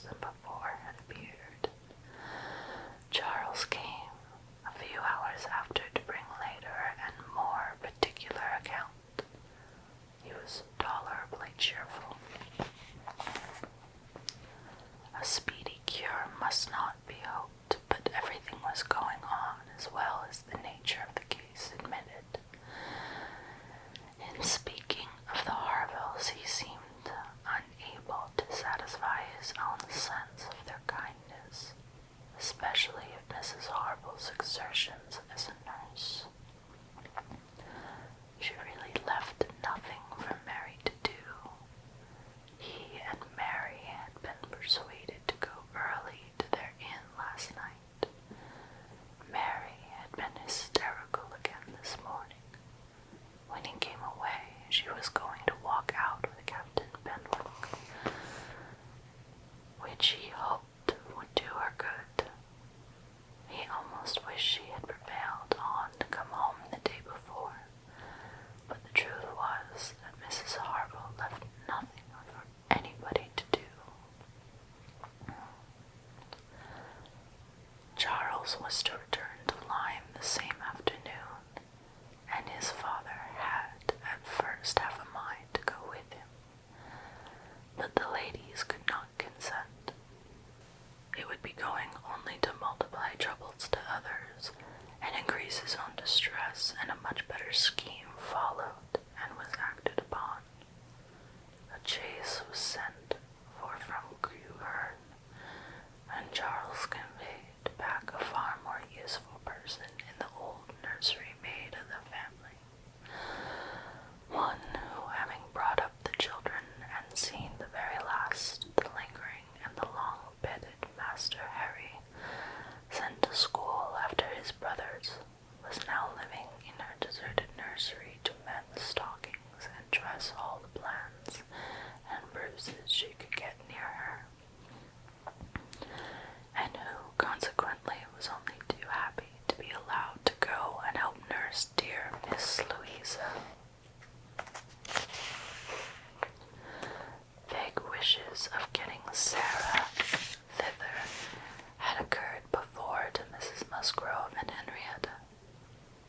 than before had appeared. Charles came a few hours after to bring later and more particular account. He was tolerably cheerful. A speedy cure must not be hoped, but everything was going on as well as the nature of the case admitted. In speaking of the Harvilles, he seemed unable to satisfy his own sense of their kindness, especially of Mrs. Harville's exertions as a nurse. She really left nothing for Mary to do. He and Mary had been persuaded to go early to their inn last night. Mary had been hysterical again this morning. When he came away, she was going to walk out with Captain Benwick, which he hoped would do her good. He almost wished she had prevailed on to come home the day before, but the truth was that Mrs. Harville left nothing for anybody to do. Charles was to return to Lyme the same afternoon, and his father had at first half a mind to go with him, but the ladies could not consent. It would be going only to multiply troubles to others, and increase his own distress, and a much better scheme followed and was acted upon. A chaise was sent for from Crewherne, and Charles conveyed back a far more useful person in the old nursery maid of the family, one who, having brought up the children and seen the very last, the lingering and the long-bedded Master Harry, sent to school after his brothers, was now living in her deserted nursery to mend the stockings and dress all the plants and bruises she could get near her, and who consequently was only too happy to be allowed to go and help nurse dear Miss Louisa. Vague wishes of getting Sarah thither had occurred before to Mrs. Musgrove and Henrietta,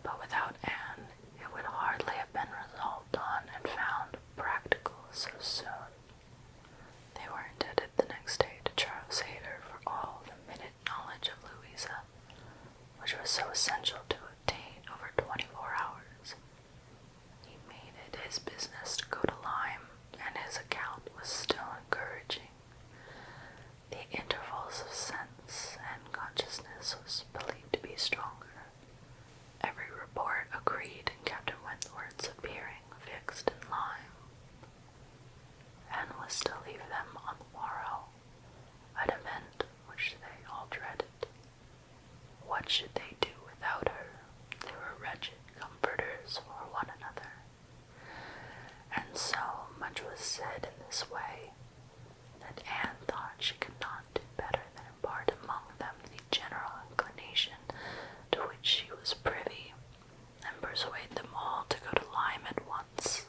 but without Anne it would hardly have been resolved on and found practical so soon. They were indebted the next day to Charles Hayter for all the minute knowledge of Louisa, which was so essential to obtain over 24 hours. He made it his business to go to Lyme, and his account was still encouraging. The intervals of sense and consciousness was believed to be stronger. Every report agreed in Captain Wentworth's appearing fixed in Lyme, and was to leave them on the morrow, an event which they all dreaded. What should they do without her? They were wretched comforters for one another. And so much was said in this way, that Anne thought she could not do better than impart among them the general inclination to which she was privy, and persuade them all to go to Lyme at once.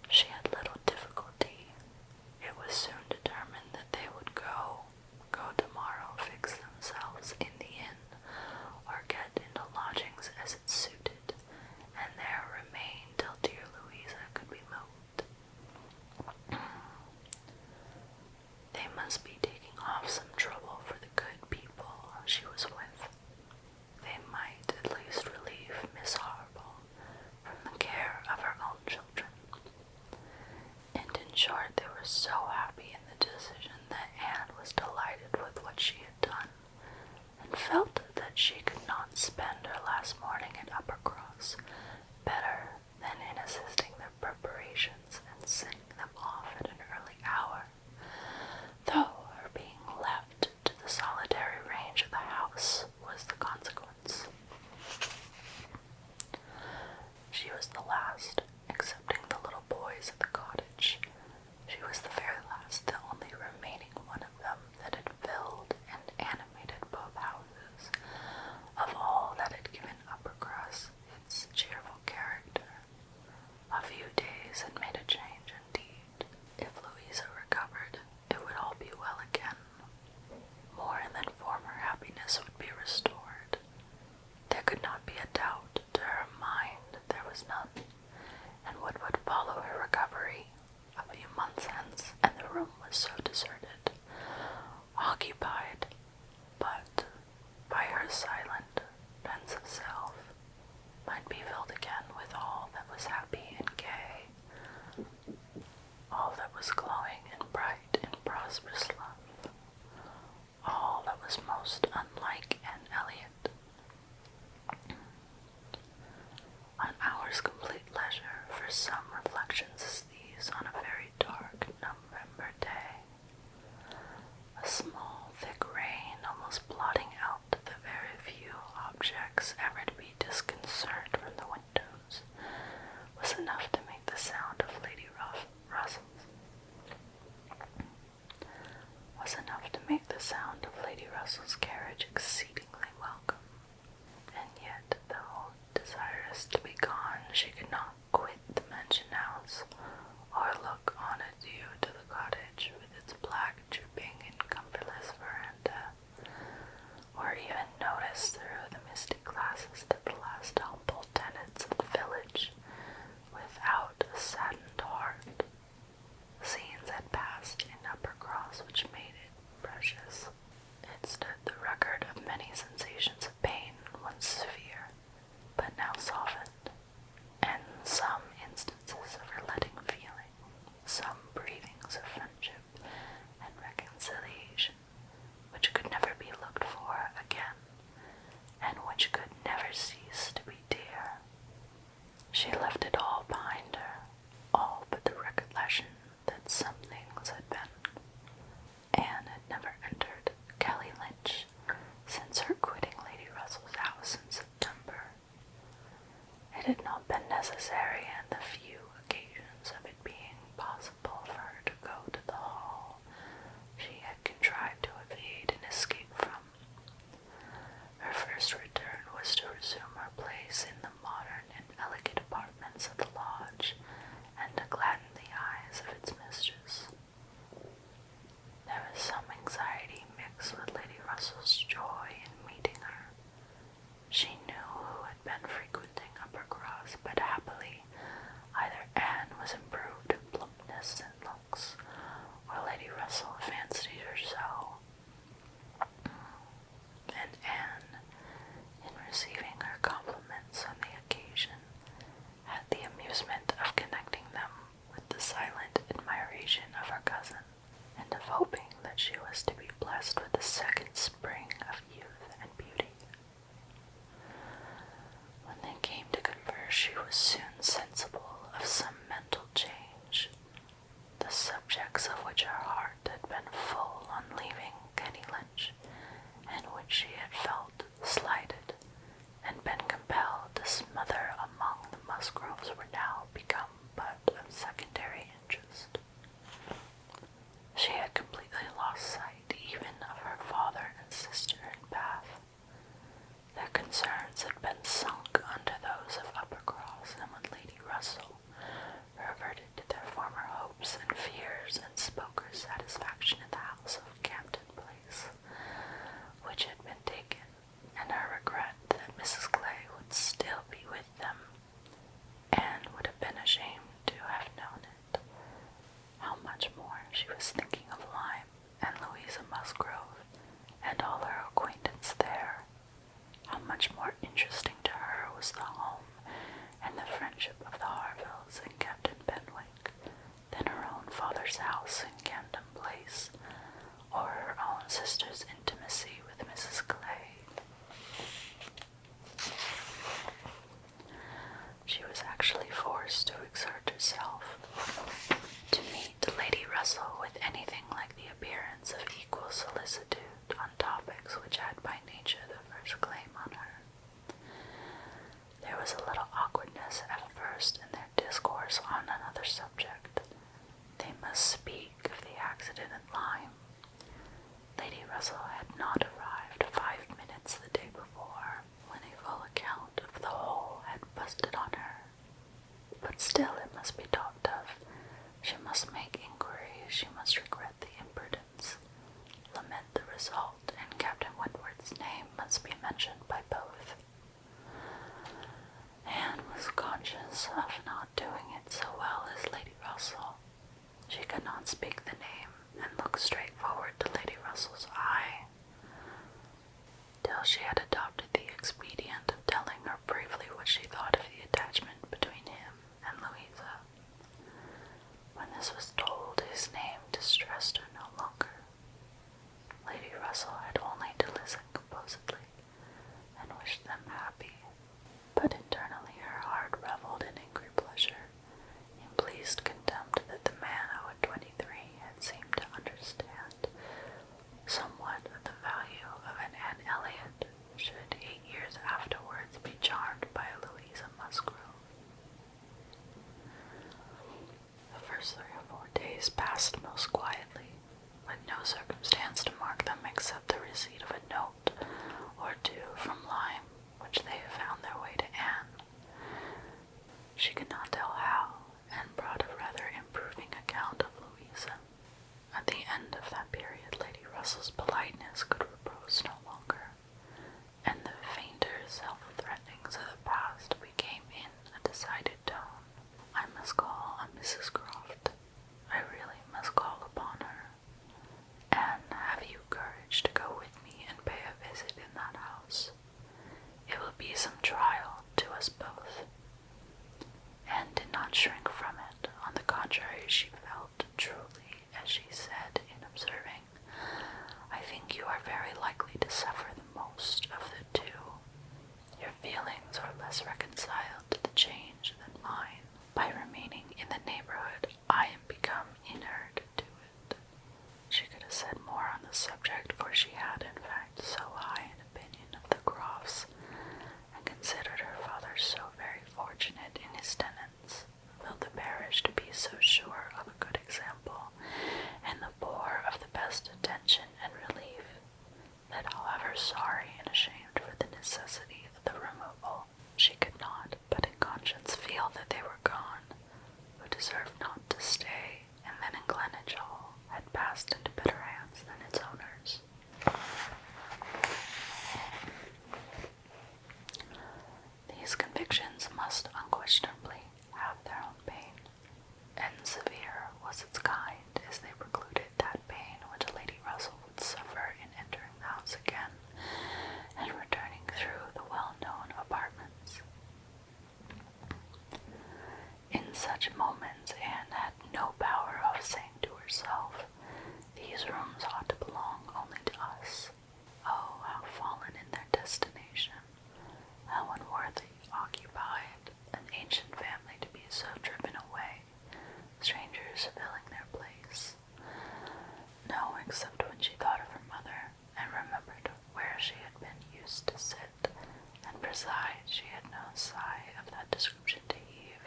She had little difficulty. It was soon determined that they would go tomorrow, fix themselves in the inn, or get into lodgings as it suited, and there remain till dear Louisa could be moved. They must be occupied, but by her silent, pensive self, might be filled again with all that was happy and gay, all that was glowing and bright and prosperous love, all that was most unlike Anne Elliot. On ours complete leisure for some reflections as these on a very dark November day, a small thick rain almost blotting out the very few objects ever to be disconcerted from the windows, was enough to make the sound of Lady Russell's carriage exceedingly welcome. And yet, though desirous to be gone, she could not quit the mansion house, or look on adieu to the cottage with its black, drooping, and comfortless veranda, or even notice through the misty glasses that the last humble tenants of the village, without a saddened heart, scenes had passed in Uppercross which made it precious. It stood the record of many sensations of pain, once severe, but now softened, and some instances of relenting feeling, some breathings of friendship and reconciliation, which could never be looked for again, and which could never cease to be dear. She left it all behind her, all but the recollection that some things had been. Anne had never entered Kelly Lynch since her quitting Lady Russell's house in September. It had not been necessary, and the few occasions of it being possible for her to go to the hall, she had contrived to evade and escape from. Her first return was to resume her place in the modern and elegant apartments of the lodge, and to gladden the eyes of its mistress. There was some anxiety mixed with Lady Russell's joy in meeting her. She knew who had been frequenting Uppercross, but happily either Anne was improved in plumpness and looks, or Lady Russell fancied her so, and Anne, in receiving her compliments on the occasion, had the amusement of connecting them with the silent admiration of her cousin, and of hoping that she was to be blessed with a second spring of youth and beauty. When they came to converse, she was soon sensible of some mental change, the subjects of which her heart had been full on leaving Kenny Lynch, and which she had felt slighted, and been compelled to smother among the Musgroves, were now become but of secondary interest. She had completely lost sight even of her father and sister in Bath. Their concerns had been sunk under those of Uppercross, and with Lady Russell, reverted to their former hopes and fears, and spoke her satisfaction in the house of Camden Place, which had been taken, and her regret that Mrs. Clay would still be with them. Anne would have been ashamed to have known it. How much more she was thinking of Lyme and Louisa Musgrove, and all her acquaintance there. How much more interesting to her was the home and the friendship of the Harvilles and Captain Benwick than her own father's house in Camden Place, or her own sister's intimacy with Mrs. Clay. She was actually forced to exert herself to meet Lady Russell with anything like the appearance of equal solicitude on topics which had by nature the first claim on her. There was a little awkwardness at first in their discourse on another subject. They must speak of the accident at Lyme. Lady Russell had not arrived 5 minutes the day before, when a full account of the whole had busted on her. But still it must be talked of. She must make inquiries, she must regret the imprudence, lament the result, and Captain Wentworth's name must be mentioned by both. Anne was conscious of not doing it so well as Lady Russell. She could not speak the name and look straight forward to Lady Russell's eye Russell had only to listen composedly and wish them happy. But internally her heart reveled in angry pleasure, in pleased contempt that the man who at 23 had seemed to understand somewhat of the value of an Anne Elliot should 8 years afterwards be charmed by a Louisa Musgrove. The first 3 or 4 days passed most quietly, with no circumstance to mark them except the receipt of a note or 2 from Lyme, which they found their way to Anne. She could not tell how, and brought a rather improving account of Louisa. At the end of that period, Lady Russell's politeness could repose no longer, and the fainter self-threatenings of the past became in a decided tone. I must call on Mrs. Croft. I really must call upon her. Anne, have you courage to go with me and pay a visit in that house? It will be some trial to us both. Anne did not shrink from it. On the contrary, she felt truly, as she said in observing, I think you are very likely to suffer the most of the 2. Your feelings are less reconciled to the change than mine. By remaining in the neighborhood, I am become inured to it. She could have said more on the subject, for she had, in fact, so high an opinion of the Crofts, and considered her father so very fortunate in his tenants, felt the parish to be so sure of a good example, and the poor of the best attention and relief, that however sorry and ashamed for the necessity of the removal, she could not but in conscience feel that they were gone, who deserved not to stay, and that in Glenage Hall had passed into better hands than its owners. These convictions must unquestionably have their own pain, and severe was its kind, as they precluded that pain which Lady Russell would suffer in entering the house again, and returning through the well-known apartments. In such moments Anne had no power of saying to herself, these rooms ought to belong only to us. Oh, how fallen in their destination, how unworthy occupied an ancient family to be so driven away, strangers filling their place. No, except when she thought of her mother, and remembered where she had been used to sit and preside, she had no sigh of that description to heave.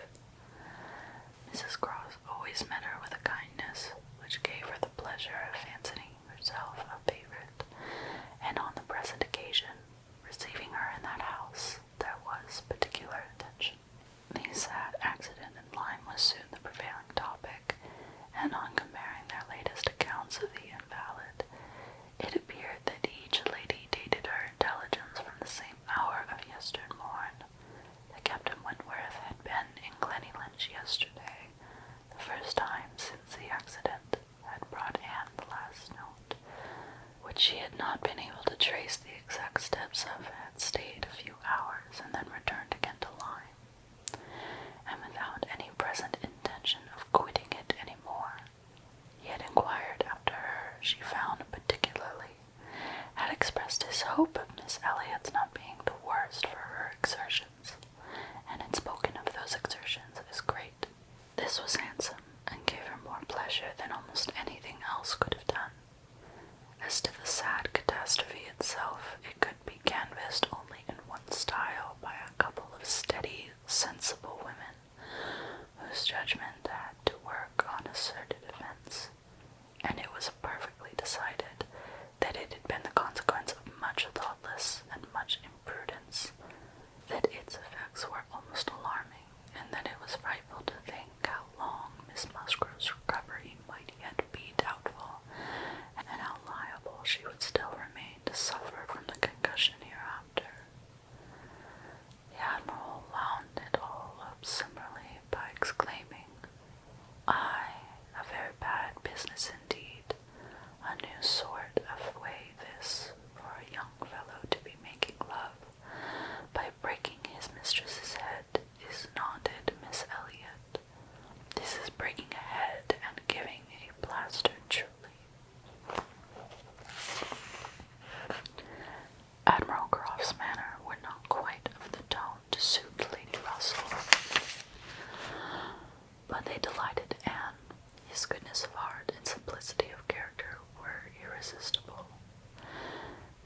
Mrs. Cross always met her with a kindness which gave her the pleasure of fancying herself a favorite, and on the present occasion, receiving her in that house, there was particular attention. The sad accident in Lyme was soon the prevailing topic, and on comparing their latest accounts of the invalid, it appeared that each lady dated her intelligence from the same hour of yestern morn, that Captain Wentworth had been in Glenylands yesterday, the first time since the accident had brought Anne the last note, which she had not been able to trace the exact steps of, had stayed a few hours and then returned again to Lyme, and without any present intention of quitting it any more. He had inquired after her, she found particularly, had expressed his hope of Miss Elliot's not being the worst for her exertions, and had spoken of those exertions as great. This was handsome, and gave her more pleasure than almost anything else could have done. As to the sad catastrophe itself, it could be canvassed only in one style by a couple of steady, sensible women, whose judgment had to work on asserted events, and it was perfectly decided that it had been the consequence of much thoughtless and much imprudence, that its effects were almost alarming, and that it was frightful to think how long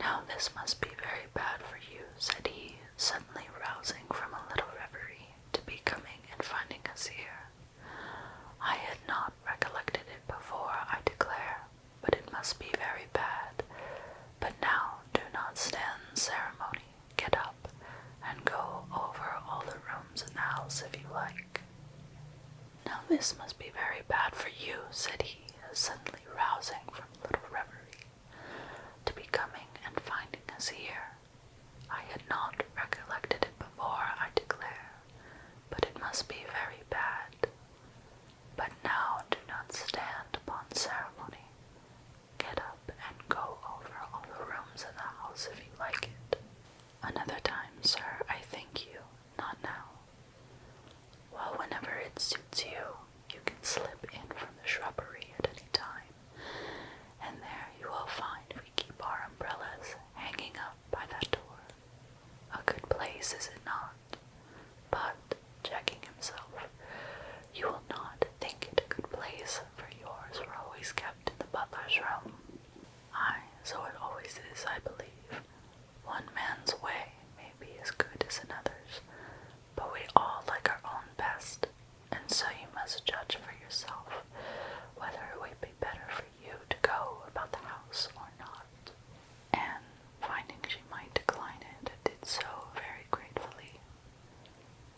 "Now this must be very bad for you," said he, suddenly rousing from a little reverie to be coming and finding us here. "I had not recollected it before, I declare, but it must be very bad. But now do not stand ceremony. Get up and go over all the rooms in the house if you like." "Now this must be very bad for you," said he, suddenly rousing from a little reverie, "to be coming and finding us here. I had not recollected it before, I declare, but it must be very bad. But now do not stand upon ceremony. Get up and go over all the rooms in the house if you like it." "Another time, sir, I thank you, not now." "Well, whenever it suits you, you can slip in from the shrubbery at any time, and there you will find we keep our umbrellas hanging up by that door. A good place, is it not? But," checking himself, "you will not think it a good place, for yours were always kept in the butler's room." "Aye, so it always is, I believe. One man's way may be as good as another's, but we all like our own best, and so you must judge for yourself whether it would be better for you to go about the house or not." And, finding she might decline it, did so very gratefully.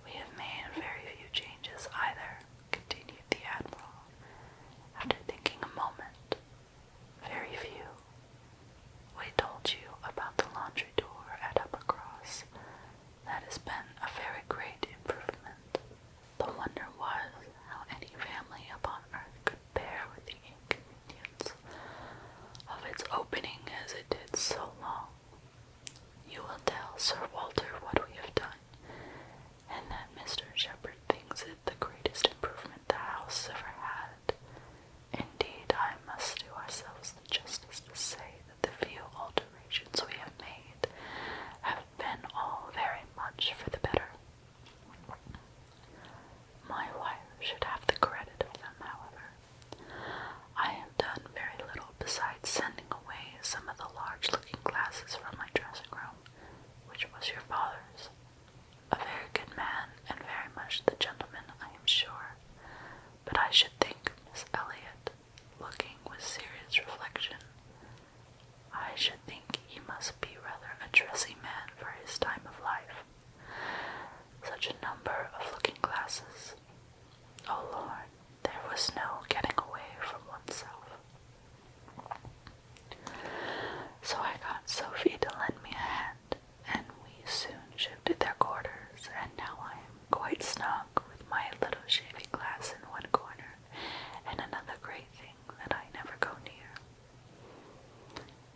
"We have made very few changes either," continued the Admiral, after thinking a moment. "Very few. We told you about the laundry door at Uppercross. That has been a very great improvement. The wonder was how any family upon earth could bear with the inconvenience of its opening as it did so long. You will tell Sir Walter what we have done, and that Mr. Shepherd thinks it the greatest improvement the house ever had. Indeed, I must do ourselves the justice to say that the few alterations we have made have been all very much for the better. My wife should have the credit of them, however. I have done very little besides sending away some of the large looking-glasses from my dressing-room, which was your father's. A very good man, and very much the gentleman, I am sure. But I should think, Miss Elliot, looking with serious reflection, I should think he must be rather a dressy man for his time of life. Such a number of looking-glasses. Oh Lord, there was no getting away from oneself. So I got Sophie to lend me a hand, and we soon shifted their quarters, and now I am quite snug with my little shaving glass in one corner, and another great thing that I never go near.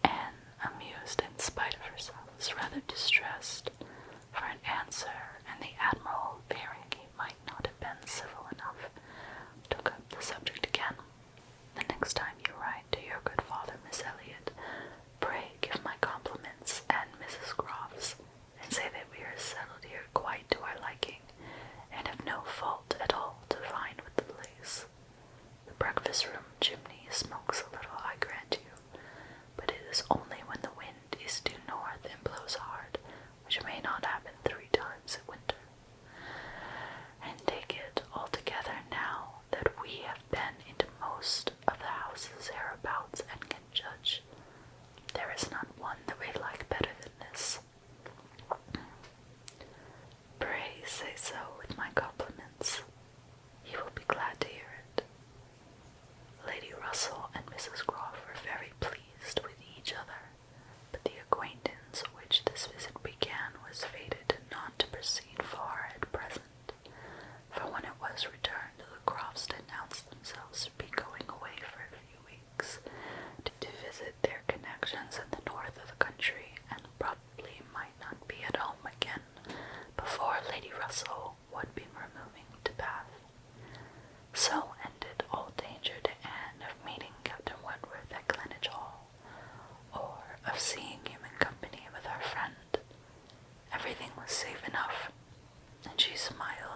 Anne, amused in spite of herself, was rather distressed for an answer, and the Admiral, fearing he might not have been civil enough, took up the subject again. "The next time you write to your good father, Miss Elliot, pray give my compliments and Mrs. Groff's, and say that we are settled here quite to our liking, and have no fault at all to find with the place. The breakfast-room chimney smokes a little, I grant you, but it is only when the wind is due north and blows hard, which may not happen 3 times in winter. And take it altogether now that we have been into most of the houses hereabouts and can judge, there is not one that we like better than this. Pray say so with my compliments. He will be glad to hear it." Lady Russell and Mrs. Groff were very pleased with each other, but the acquaintance which this visit began was fated not to proceed far at present, for when it was returned, the Crofts announced themselves to be going away for a few weeks, to visit their connections in the north of the country, and probably might not be at home again before Lady Russell would be removing to Bath. So ended all danger to Anne of meeting Captain Wentworth at Greenwich Hall, or of seeing him in company with our friend. Everything was safe enough, and she smiled